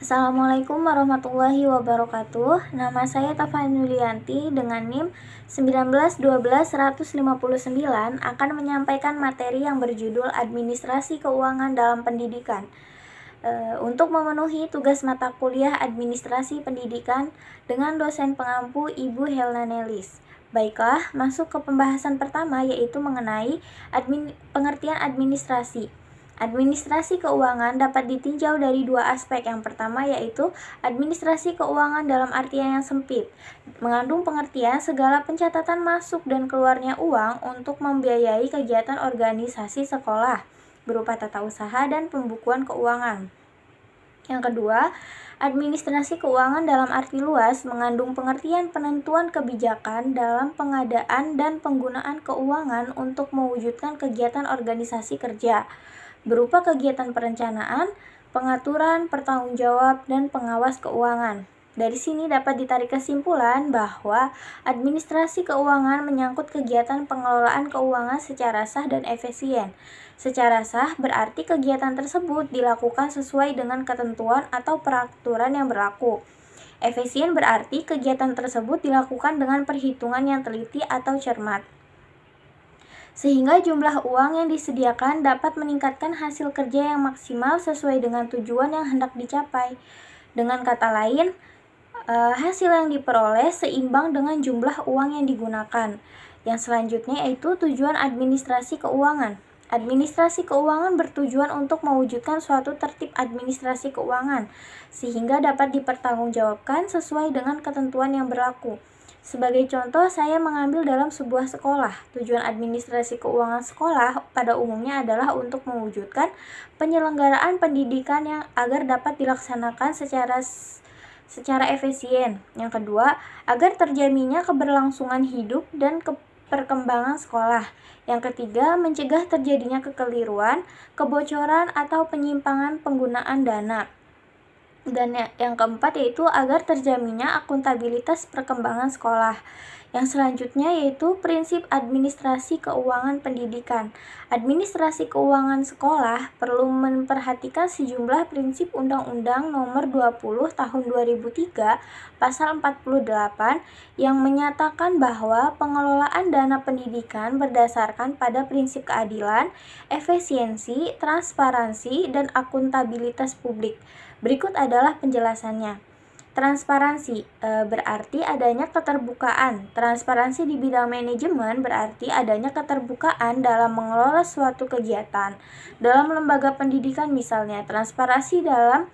Assalamualaikum warahmatullahi wabarakatuh. Nama saya Tafa Nulianti dengan NIM 1912159 akan menyampaikan materi yang berjudul Administrasi Keuangan dalam Pendidikan. Untuk memenuhi tugas mata kuliah Administrasi Pendidikan dengan dosen pengampu Ibu Helna Nelis. Baiklah, masuk ke pembahasan pertama yaitu mengenai pengertian administrasi. Administrasi keuangan dapat ditinjau dari dua aspek. Yang pertama yaitu administrasi keuangan dalam artian yang sempit, mengandung pengertian segala pencatatan masuk dan keluarnya uang untuk membiayai kegiatan organisasi sekolah berupa tata usaha dan pembukuan keuangan. Yang kedua, administrasi keuangan dalam arti luas mengandung pengertian penentuan kebijakan dalam pengadaan dan penggunaan keuangan untuk mewujudkan kegiatan organisasi kerja berupa kegiatan perencanaan, pengaturan, pertanggungjawab, dan pengawas keuangan. Dari sini dapat ditarik kesimpulan bahwa administrasi keuangan menyangkut kegiatan pengelolaan keuangan secara sah dan efisien. Secara sah berarti kegiatan tersebut dilakukan sesuai dengan ketentuan atau peraturan yang berlaku. Efisien berarti kegiatan tersebut dilakukan dengan perhitungan yang teliti atau cermat, sehingga jumlah uang yang disediakan dapat meningkatkan hasil kerja yang maksimal sesuai dengan tujuan yang hendak dicapai. Dengan kata lain, hasil yang diperoleh seimbang dengan jumlah uang yang digunakan. Yang selanjutnya yaitu tujuan administrasi keuangan. Administrasi keuangan bertujuan untuk mewujudkan suatu tertib administrasi keuangan, sehingga dapat dipertanggungjawabkan sesuai dengan ketentuan yang berlaku. Sebagai contoh, saya mengambil dalam sebuah sekolah. Tujuan administrasi keuangan sekolah pada umumnya adalah untuk mewujudkan penyelenggaraan pendidikan yang agar dapat dilaksanakan secara efisien. Yang kedua, agar terjaminnya keberlangsungan hidup dan perkembangan sekolah. Yang ketiga, mencegah terjadinya kekeliruan, kebocoran, atau penyimpangan penggunaan dana. Dan yang keempat yaitu agar terjaminnya akuntabilitas perkembangan sekolah. Yang selanjutnya yaitu prinsip administrasi keuangan pendidikan. Administrasi keuangan sekolah perlu memperhatikan sejumlah prinsip Undang-Undang Nomor 20 Tahun 2003 Pasal 48 yang menyatakan bahwa pengelolaan dana pendidikan berdasarkan pada prinsip keadilan, efisiensi, transparansi, dan akuntabilitas publik. Berikut adalah penjelasannya. Transparansi berarti adanya keterbukaan. Transparansi di bidang manajemen berarti adanya keterbukaan dalam mengelola suatu kegiatan. Dalam lembaga pendidikan misalnya, transparansi dalam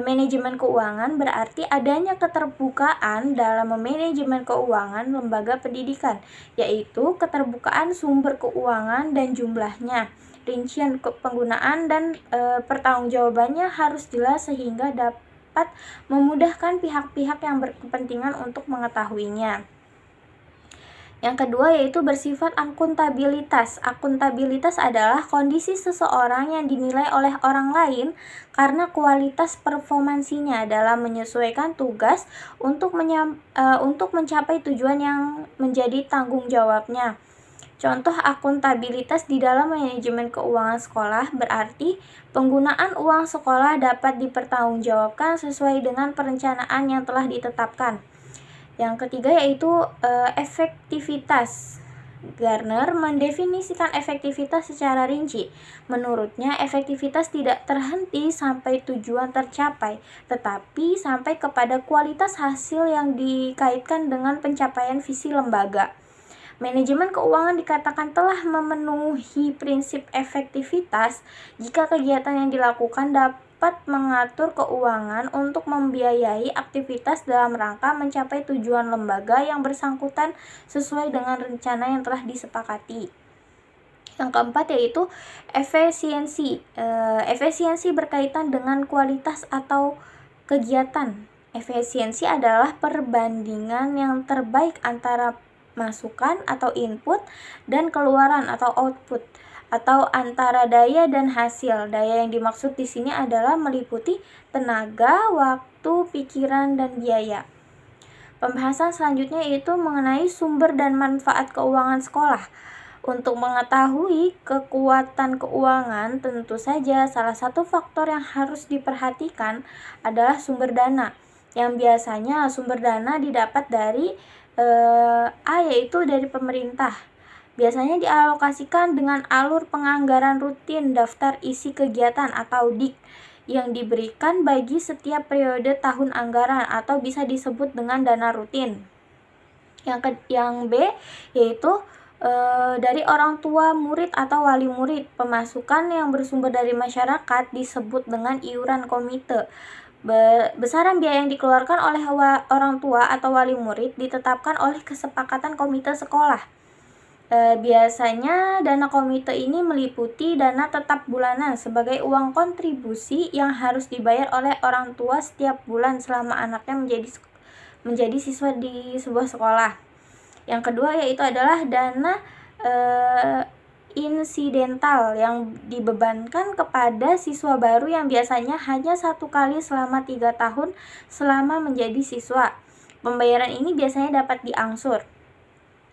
manajemen keuangan berarti adanya keterbukaan dalam manajemen keuangan lembaga pendidikan, yaitu keterbukaan sumber keuangan dan jumlahnya. Rincian penggunaan dan pertanggungjawabannya harus jelas sehingga dapat memudahkan pihak-pihak yang berkepentingan untuk mengetahuinya. Yang kedua yaitu bersifat akuntabilitas. Akuntabilitas adalah kondisi seseorang yang dinilai oleh orang lain karena kualitas performansinya dalam menyesuaikan tugas untuk mencapai tujuan yang menjadi tanggung jawabnya. Contoh akuntabilitas di dalam manajemen keuangan sekolah berarti penggunaan uang sekolah dapat dipertanggungjawabkan sesuai dengan perencanaan yang telah ditetapkan. Yang ketiga yaitu efektivitas. Garner mendefinisikan efektivitas secara rinci. Menurutnya, efektivitas tidak terhenti sampai tujuan tercapai, tetapi sampai kepada kualitas hasil yang dikaitkan dengan pencapaian visi lembaga. Manajemen keuangan dikatakan telah memenuhi prinsip efektivitas jika kegiatan yang dilakukan dapat mengatur keuangan untuk membiayai aktivitas dalam rangka mencapai tujuan lembaga yang bersangkutan sesuai dengan rencana yang telah disepakati. Yang keempat yaitu efisiensi. Efisiensi berkaitan dengan kualitas atau kegiatan. Efisiensi adalah perbandingan yang terbaik antara masukan atau input dan keluaran atau output, atau antara daya dan hasil. Daya yang dimaksud di sini adalah meliputi tenaga, waktu, pikiran, dan biaya. Pembahasan selanjutnya yaitu mengenai sumber dan manfaat keuangan sekolah. Untuk mengetahui kekuatan keuangan, tentu saja salah satu faktor yang harus diperhatikan adalah sumber dana, yang biasanya sumber dana didapat dari yaitu dari pemerintah. Biasanya dialokasikan dengan alur penganggaran rutin daftar isi kegiatan atau DIK yang diberikan bagi setiap periode tahun anggaran atau bisa disebut dengan dana rutin. Yang B yaitu dari orang tua murid atau wali murid. Pemasukan yang bersumber dari masyarakat disebut dengan iuran komite. Besaran biaya yang dikeluarkan oleh orang tua atau wali murid ditetapkan oleh kesepakatan komite sekolah. Biasanya dana komite ini meliputi dana tetap bulanan sebagai uang kontribusi yang harus dibayar oleh orang tua setiap bulan selama anaknya menjadi siswa di sebuah sekolah. Yang kedua yaitu adalah dana insidental yang dibebankan kepada siswa baru yang biasanya hanya 1 kali selama 3 tahun selama menjadi siswa. Pembayaran ini biasanya dapat diangsur.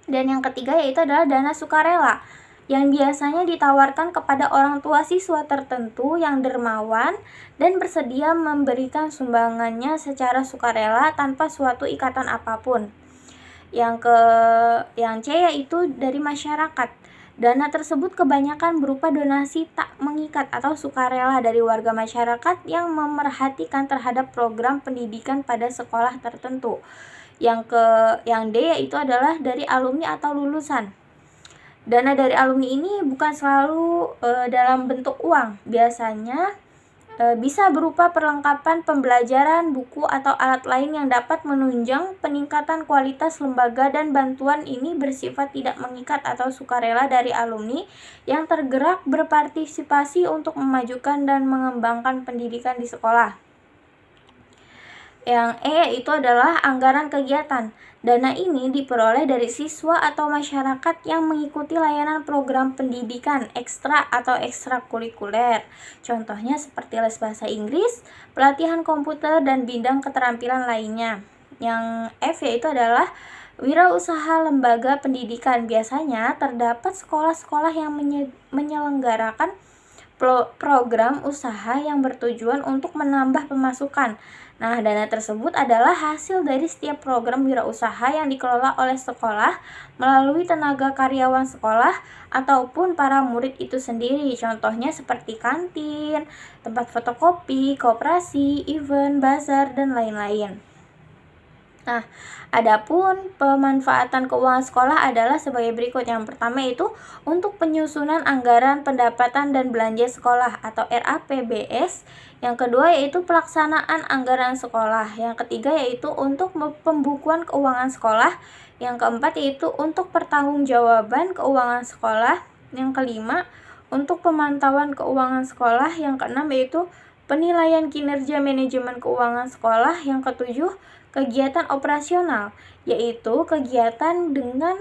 Dan yang ketiga yaitu adalah dana sukarela yang biasanya ditawarkan kepada orang tua siswa tertentu yang dermawan dan bersedia memberikan sumbangannya secara sukarela tanpa suatu ikatan apapun. Yang C yaitu dari masyarakat. Dana tersebut kebanyakan berupa donasi tak mengikat atau sukarela dari warga masyarakat yang memerhatikan terhadap program pendidikan pada sekolah tertentu. Yang D yaitu adalah dari alumni atau lulusan. Dana dari alumni ini bukan selalu dalam bentuk uang. Biasanya bisa berupa perlengkapan pembelajaran, buku, atau alat lain yang dapat menunjang peningkatan kualitas lembaga, dan bantuan ini bersifat tidak mengikat atau sukarela dari alumni yang tergerak berpartisipasi untuk memajukan dan mengembangkan pendidikan di sekolah. Yang E itu adalah anggaran kegiatan. Dana ini diperoleh dari siswa atau masyarakat yang mengikuti layanan program pendidikan ekstra atau ekstrakurikuler. Contohnya seperti les bahasa Inggris, pelatihan komputer, dan bidang keterampilan lainnya. Yang F yaitu adalah wirausaha lembaga pendidikan. Biasanya terdapat sekolah-sekolah yang menyelenggarakan program usaha yang bertujuan untuk menambah pemasukan. Nah, dana tersebut adalah hasil dari setiap program wirausaha yang dikelola oleh sekolah melalui tenaga karyawan sekolah ataupun para murid itu sendiri. Contohnya seperti kantin, tempat fotokopi, koperasi, event, bazar, dan lain-lain. Nah, adapun pemanfaatan keuangan sekolah adalah sebagai berikut. Yang pertama itu untuk penyusunan anggaran pendapatan dan belanja sekolah atau RAPBS. Yang kedua yaitu pelaksanaan anggaran sekolah. Yang ketiga yaitu untuk pembukuan keuangan sekolah. Yang keempat yaitu untuk pertanggungjawaban keuangan sekolah. Yang kelima untuk pemantauan keuangan sekolah. Yang keenam yaitu penilaian kinerja manajemen keuangan sekolah. Yang ketujuh kegiatan operasional, yaitu kegiatan dengan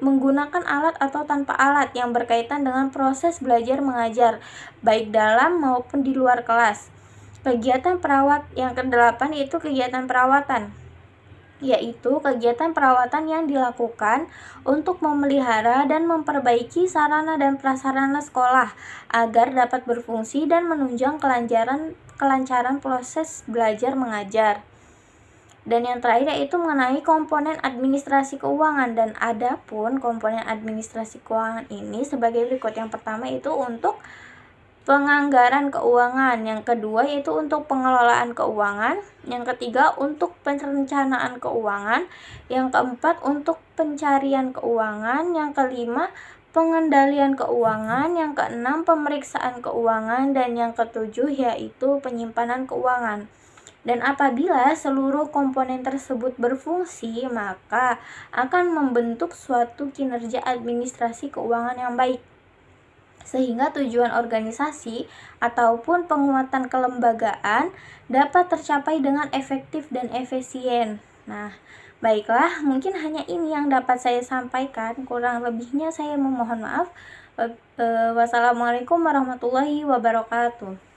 menggunakan alat atau tanpa alat yang berkaitan dengan proses belajar mengajar, baik dalam maupun di luar kelas. Kegiatan perawat yang kedelapan yaitu kegiatan perawatan, yaitu kegiatan perawatan yang dilakukan untuk memelihara dan memperbaiki sarana dan prasarana sekolah agar dapat berfungsi dan menunjang kelancaran proses belajar mengajar. Dan yang terakhir yaitu mengenai komponen administrasi keuangan. Dan adapun komponen administrasi keuangan ini sebagai berikut. Yang pertama itu untuk penganggaran keuangan, yang kedua yaitu untuk pengelolaan keuangan, yang ketiga untuk perencanaan keuangan, yang keempat untuk pencarian keuangan, yang kelima pengendalian keuangan, yang keenam pemeriksaan keuangan, dan yang ketujuh yaitu penyimpanan keuangan. Dan apabila seluruh komponen tersebut berfungsi, maka akan membentuk suatu kinerja administrasi keuangan yang baik, sehingga tujuan organisasi ataupun penguatan kelembagaan dapat tercapai dengan efektif dan efisien. Nah, baiklah, mungkin hanya ini yang dapat saya sampaikan. Kurang lebihnya saya memohon maaf. Wassalamualaikum warahmatullahi wabarakatuh.